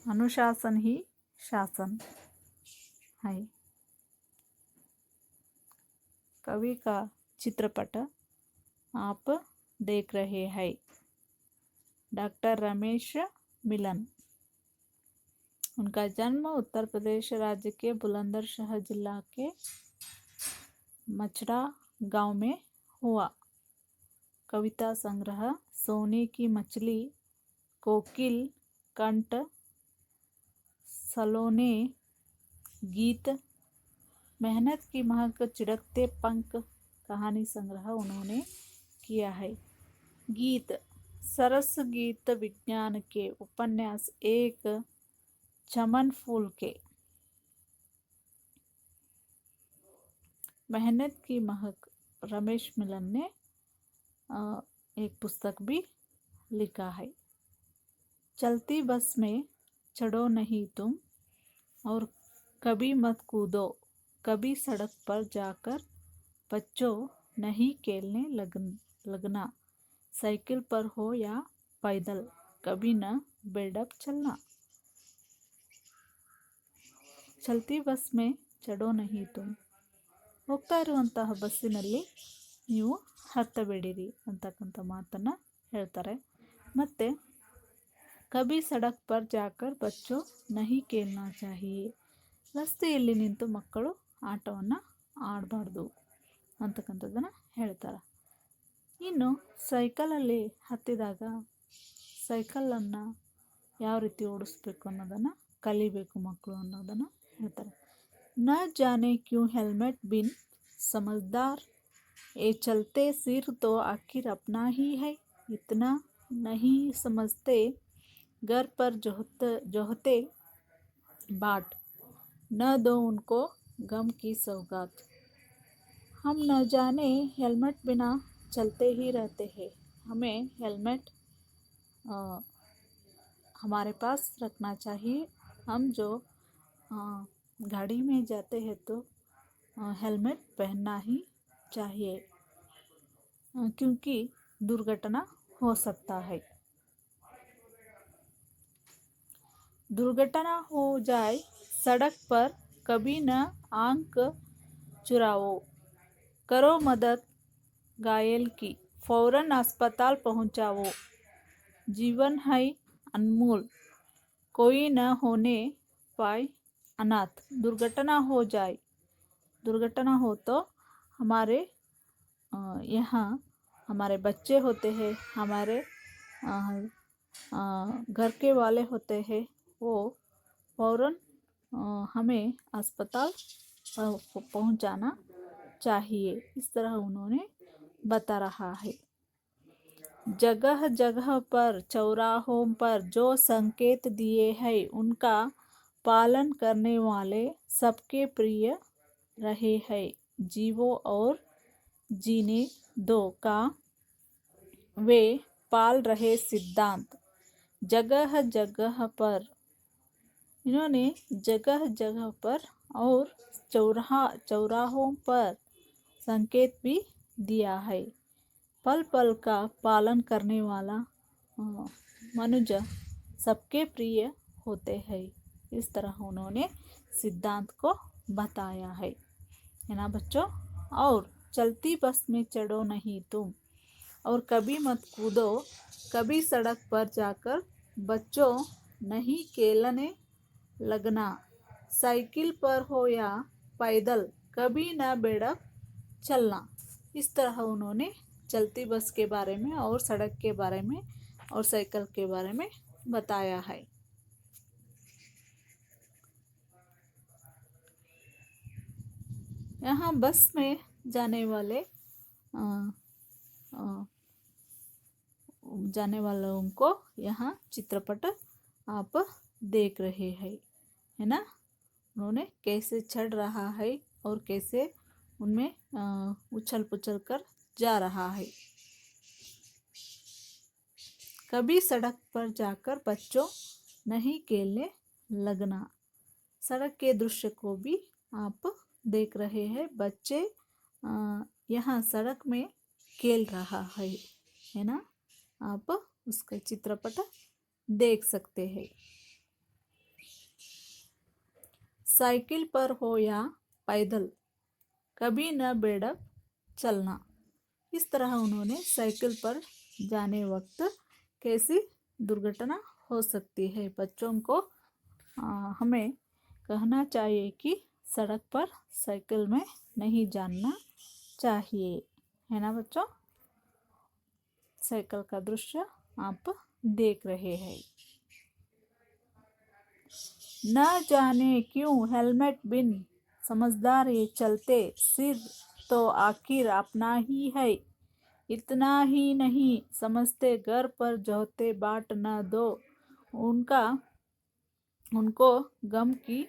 अनुशासन ही शासन है। कवि का चित्रपट आप देख रहे हैं। डॉक्टर रमेश मिलन। उनका जन्म उत्तर प्रदेश राज्य के बुलंदशहर जिला के मचड़ा गांव में हुआ। कविता संग्रह सोने की मछली, कोकिल कंठ, सलोने, गीत, मेहनत की महक, चिड़कते पंख कहानी संग्रह उन्होंने किया है। गीत सरस गीत विज्ञान के, उपन्यास एक चमन फूल के, मेहनत की महक रमेश मिलन ने एक पुस्तक भी लिखा है। चलती बस में चढ़ो नहीं तुम, और कभी मत कूदो, कभी सड़क पर जाकर बच्चों नहीं खेलने लगना, साइकिल पर हो या पैदल, कभी न बेडप चलना। ಚಲ್ತಿ ಬಸ್ ಮೇ ಚಡೋ ನಹಿ ತುಮ್, ಹೋಗ್ತಾ ಇರುವಂತಹ ಬಸ್ಸಿನಲ್ಲಿ ನೀವು ಹತ್ತಬೇಡಿರಿ ಅಂತಕ್ಕಂಥ ಮಾತನ್ನು ಹೇಳ್ತಾರೆ. ಮತ್ತು ಕಭಿ ಸಡಕ್ ಪರ್ ಜಾಕರ್ ಬಚ್ಚೋ ನಹಿ ಕೇಲ್ನಾ ಚಾಹಿಯೇ, ರಸ್ತೆಯಲ್ಲಿ ನಿಂತು ಮಕ್ಕಳು ಆಟವನ್ನು ಆಡಬಾರ್ದು ಅಂತಕ್ಕಂಥದ್ದನ್ನು ಹೇಳ್ತಾರೆ. ಇನ್ನು ಸೈಕಲಲ್ಲಿ ಹತ್ತಿದಾಗ ಸೈಕಲನ್ನು ಯಾವ ರೀತಿ ಓಡಿಸ್ಬೇಕು ಅನ್ನೋದನ್ನು ಕಲಿಬೇಕು ಮಕ್ಕಳು ಅನ್ನೋದನ್ನು ಹೇಳ್ತಾರೆ. ನ ಜಾನೆ ಕ್ಯೂ ಹೆಲ್ಮೆಟ್ ಬಿನ್ समझदार, ये चलते सिर तो आखिर अपना ही है, इतना नहीं समझते घर पर जोहते बाट, न दो उनको गम की सौगात. हम न जाने हेलमेट बिना चलते ही रहते हैं, हमें हेलमेट हमारे पास रखना चाहिए. हम जो गाड़ी में जाते हैं तो हेलमेट पहनना ही चाहिए, क्योंकि दुर्घटना हो सकता है. दुर्घटना हो जाए सड़क पर कभी न आंख चुराओ, करो मदद घायल की, फौरन अस्पताल पहुंचाओ, जीवन है अनमोल, कोई न होने पाए अनाथ. दुर्घटना हो जाए, दुर्घटना हो तो हमारे यहाँ हमारे बच्चे होते हैं, हमारे घर के वाले होते हैं, वो फ़ौरन हमें अस्पताल पहुंचाना चाहिए. इस तरह उन्होंने बता रहा है. जगह जगह पर चौराहों पर जो संकेत दिए हैं उनका पालन करने वाले सबके प्रिय रहे हैं. जीवो और जीने दो का वे पाल रहे सिद्धांत. जगह जगह पर, इन्होंने जगह जगह पर और चौराहों पर संकेत भी दिया है. पल पल का पालन करने वाला मनुष्य सबके प्रिय होते हैं. इस तरह उन्होंने सिद्धांत को बताया है ना बच्चों. और चलती बस में चढ़ो नहीं तुम, और कभी मत कूदो, कभी सड़क पर जाकर बच्चों नहीं खेलने लगना, साइकिल पर हो या पैदल, कभी न बेड़क चलना. इस तरह उन्होंने चलती बस के बारे में और सड़क के बारे में और साइकिल के बारे में बताया है. यहाँ बस में जाने वालों को यहाँ चित्रपट आप देख रहे हैं, है ना. उन्होंने कैसे चढ़ रहा है और कैसे उनमें उछल पुछल कर जा रहा है. कभी सड़क पर जाकर बच्चों नहीं खेलने लगना. सड़क के दृश्य को भी आप देख रहे हैं. बच्चे यहाँ सड़क में खेल रहा है ना. आप उसका चित्रपट देख सकते हैं. साइकिल पर हो या पैदल कभी न बेढक चलना। इस तरह उन्होंने साइकिल पर जाने वक्त कैसी दुर्घटना हो सकती है। बच्चों को हमें कहना चाहिए कि सड़क पर साइकिल में नहीं जाना चाहिए, है ना बच्चों। साइकिल का दृश्य आप देख रहे हैं। न जाने क्यों हेलमेट बिन समझदार ये चलते, सिर तो आखिर अपना ही है। इतना ही नहीं समझते घर पर जोते बाट न दो, उनको गम की।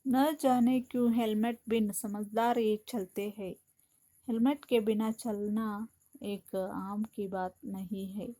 न जाने क्यों हेलमेट बिन समझदार ये चलते हैं। हेलमेट के बिना चलना एक आम की बात नहीं है,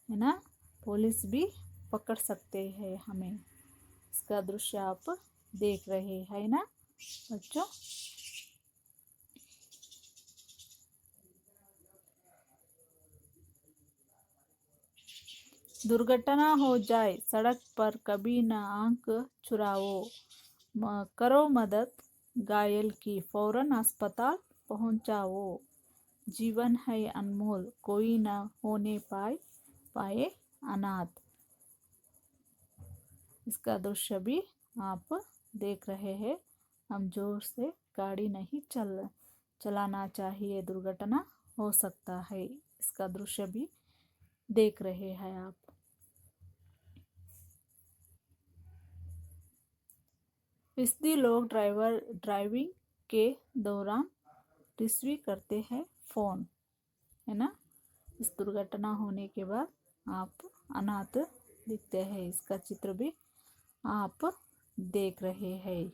है ना। पुलिस भी पकड़ सकते हैं हमें। इसका दृश्य आप देख रहे हैं ना बच्चों। दुर्घटना हो जाए सड़क पर कभी न आंख चुराओ, करो मदद घायल की फौरन अस्पताल पहुंचाओ। जीवन है अनमोल कोई न होने पाए अनाथ। इसका दृश्य भी आप देख रहे हैं। हम जोर से गाड़ी नहीं चलाना चाहिए, दुर्घटना हो सकता है। इसका दृश्य भी देख रहे हैं आप। फिसदी लोग ड्राइविंग के दौरान रिसीव करते हैं फ़ोन, है ना। इस दुर्घटना होने के बाद आप अनाथ दिखते हैं। इसका चित्र भी आप देख रहे हैं।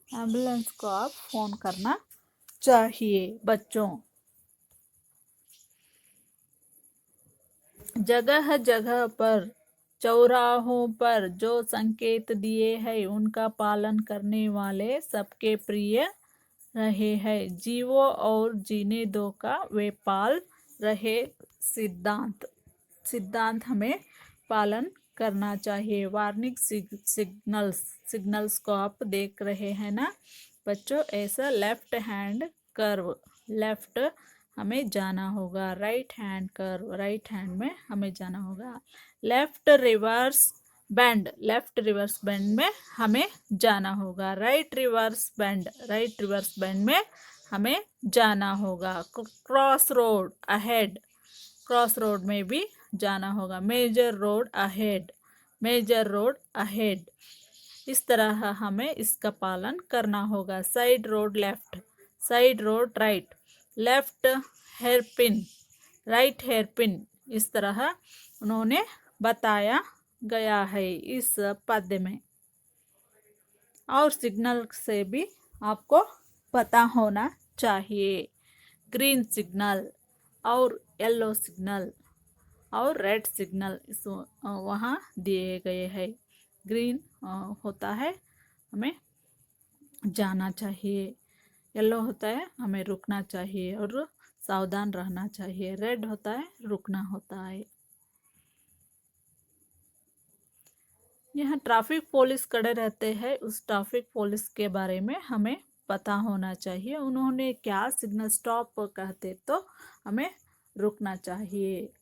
एम्बुलेंस को आप फ़ोन करना चाहिए बच्चों। जगह जगह पर चौराहों पर जो संकेत दिए हैं उनका पालन करने वाले सबके प्रिय रहे हैं। जीवो और जीने दो का वे पाल रहे सिद्धांत हमें पालन करना चाहिए। वार्निंग सिग्नल्स को आप देख रहे हैं ना बच्चों। ऐसा लेफ्ट हैंड कर्व, लेफ्ट हमें जाना होगा। Right hand curve, right hand में हमें जाना होगा। Left reverse band, left reverse band में हमें जाना होगा। राइट रिवर्स बैंड में हमें जाना होगा। Cross road ahead, cross road में भी जाना होगा। मेजर रोड अहेड, इस तरह हमें इसका पालन करना होगा। Side road left, side road right, left hairpin, right hairpin, इस तरह उन्होंने बताया गया है इस पद्य में। और सिग्नल से भी आपको पता होना चाहिए। ग्रीन सिग्नल और येलो सिग्नल और रेड सिग्नल इस वहाँ दिए गए हैं। ग्रीन होता है हमें जाना चाहिए, येलो होता है हमें रुकना चाहिए और सावधान रहना चाहिए, रेड होता है रुकना होता है। यहाँ ट्रैफिक पुलिस खड़े रहते हैं, उस ट्रैफिक पुलिस के बारे में हमें पता होना चाहिए। उन्होंने क्या सिग्नल स्टॉप कहते तो हमें रुकना चाहिए।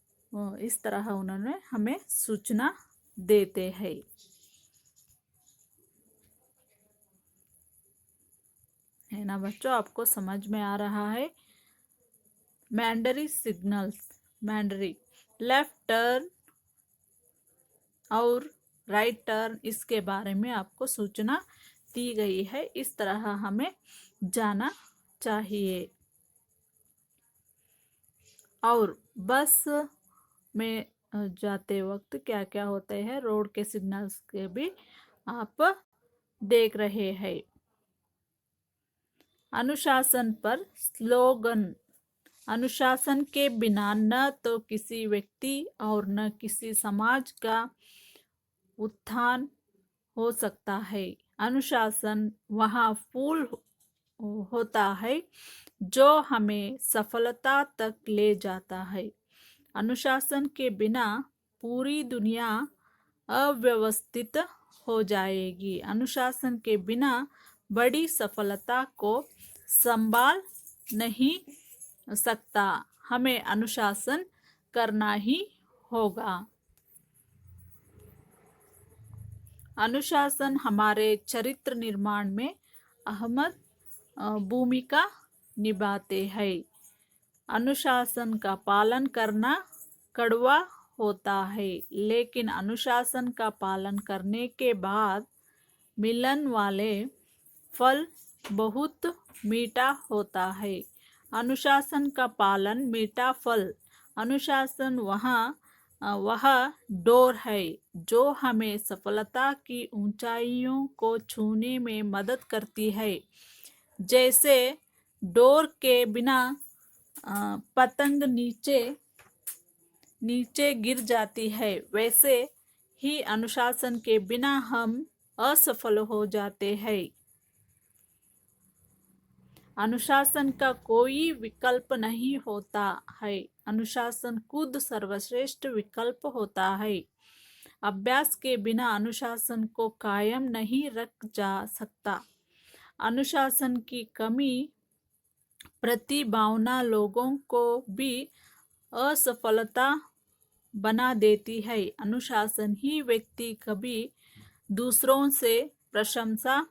इस तरह उन्होंने हमें सूचना देते हैं। है ना बच्चों, आपको समझ में आ रहा है। मैंडरी सिग्नल्स, मैंडरी लेफ्ट टर्न और राइट टर्न, इसके बारे में आपको सूचना दी गई है। इस तरह हमें जाना चाहिए। और बस में जाते वक्त क्या क्या होते हैं, रोड के सिग्नल्स के भी आप देख रहे हैं। अनुशासन पर स्लोगन, अनुशासन के बिना न तो किसी व्यक्ति और न किसी समाज का उत्थान हो सकता है। अनुशासन वहाँ फूल होता है जो हमें सफलता तक ले जाता है। अनुशासन के बिना पूरी दुनिया अव्यवस्थित हो जाएगी। अनुशासन के बिना बड़ी सफलता को संभाल नहीं सकता। हमें अनुशासन करना ही होगा। अनुशासन हमारे चरित्र निर्माण में अहम भूमिका निभाते हैं। अनुशासन का पालन करना कड़वा होता है, लेकिन अनुशासन का पालन करने के बाद मिलन वाले फल बहुत मीठा होता है। अनुशासन का पालन मीठा फल। अनुशासन वह डोर है जो हमें सफलता की ऊंचाइयों को छूने में मदद करती है। जैसे डोर के बिना पतंग नीचे गिर जाती है, वैसे ही अनुशासन के बिना हम असफल हो जाते हैं। अनुशासन का कोई विकल्प नहीं होता है। अनुशासन खुद सर्वश्रेष्ठ विकल्प होता है। अभ्यास के बिना अनुशासन को कायम नहीं रख जा सकता। अनुशासन की कमी प्रतिभावान लोगों को भी असफलता बना देती है। अनुशासन ही व्यक्ति कभी दूसरों से प्रशंसा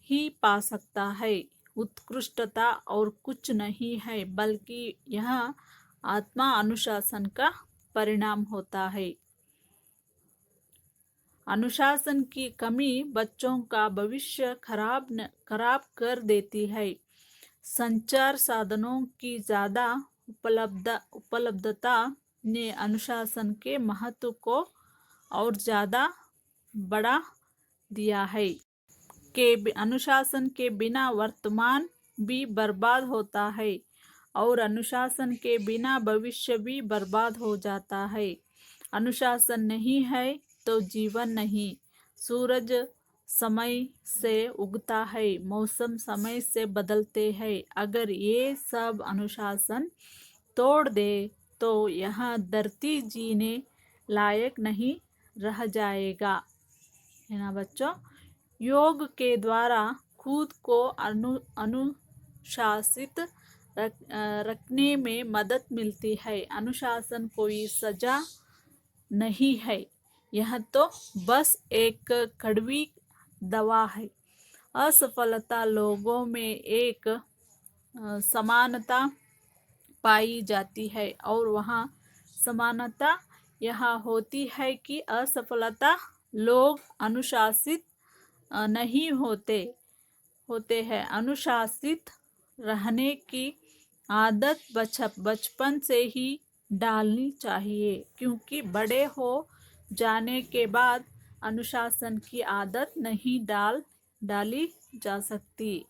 ही पा सकता है। उत्कृष्टता और कुछ नहीं है, बल्कि यह आत्मा अनुशासन का परिणाम होता है। अनुशासन की कमी बच्चों का भविष्य खराब कर देती है। संचार साधनों की ज़्यादा उपलब्धता ने अनुशासन के महत्व को और ज़्यादा बढ़ा दिया है। अनुशासन के बिना वर्तमान भी बर्बाद होता है और अनुशासन के बिना भविष्य भी बर्बाद हो जाता है। अनुशासन नहीं है तो जीवन नहीं। सूरज समय से उगता है, मौसम समय से बदलते हैं। अगर ये सब अनुशासन तोड़ दे तो यह धरती जीने लायक नहीं रह जाएगा। है ना बच्चों? योग के द्वारा खुद को अनुशासित रखने में मदद मिलती है। अनुशासन कोई सजा नहीं है, यह तो बस एक कड़वी दवा है। असफलता लोगों में एक समानता पाई जाती है और वहाँ समानता यह होती है कि असफलता लोग अनुशासित नहीं होते हैं। अनुशासित रहने की आदत बचपन से ही डालनी चाहिए, क्योंकि बड़े हो जाने के बाद अनुशासन की आदत नहीं डाली जा सकती।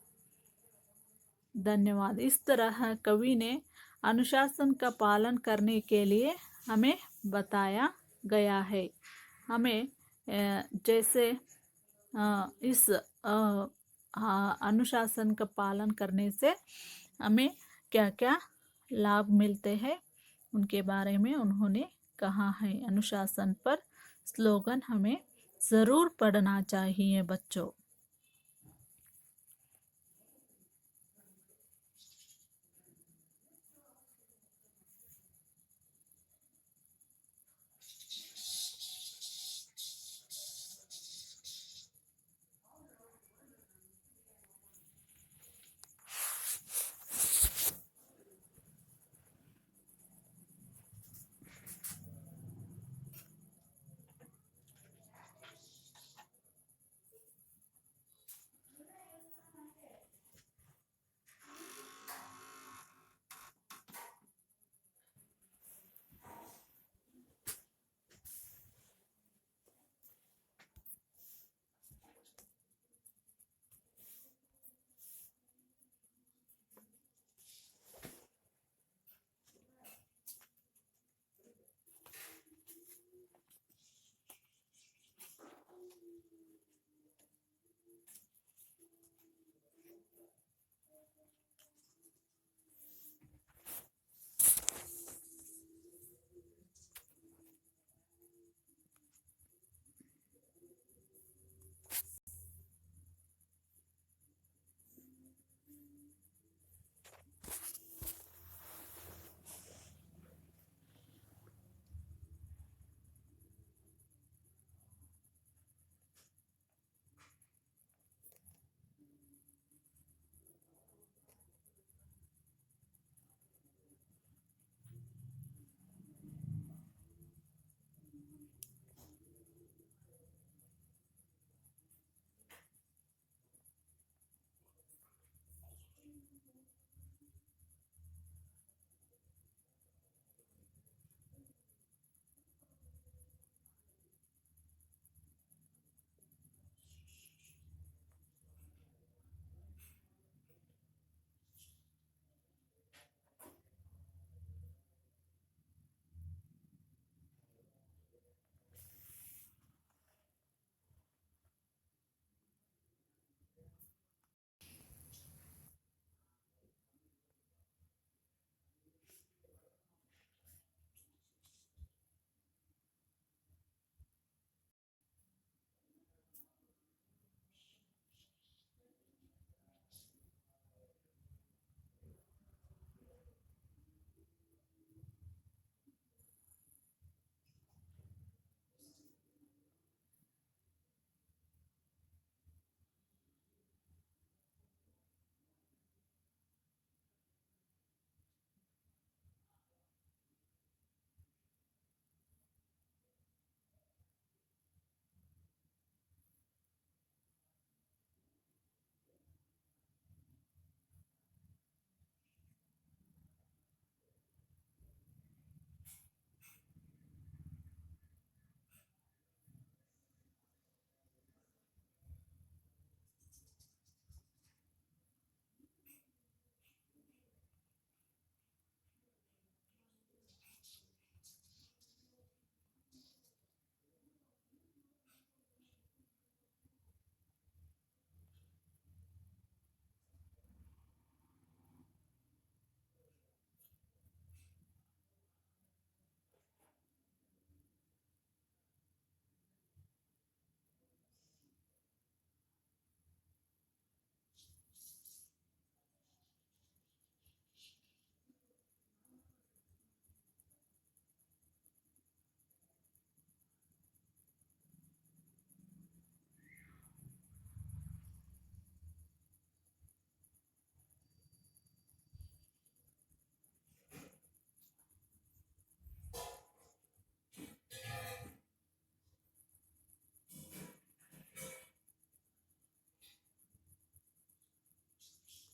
धन्यवाद। इस तरह कवि ने अनुशासन का पालन करने के लिए हमें बताया गया है। हमें जैसे इस अनुशासन का पालन करने से हमें क्या क्या लाभ मिलते हैं उनके बारे में उन्होंने कहा है। अनुशासन पर स्लोगन हमें ज़रूर पढ़ना चाहिए बच्चों।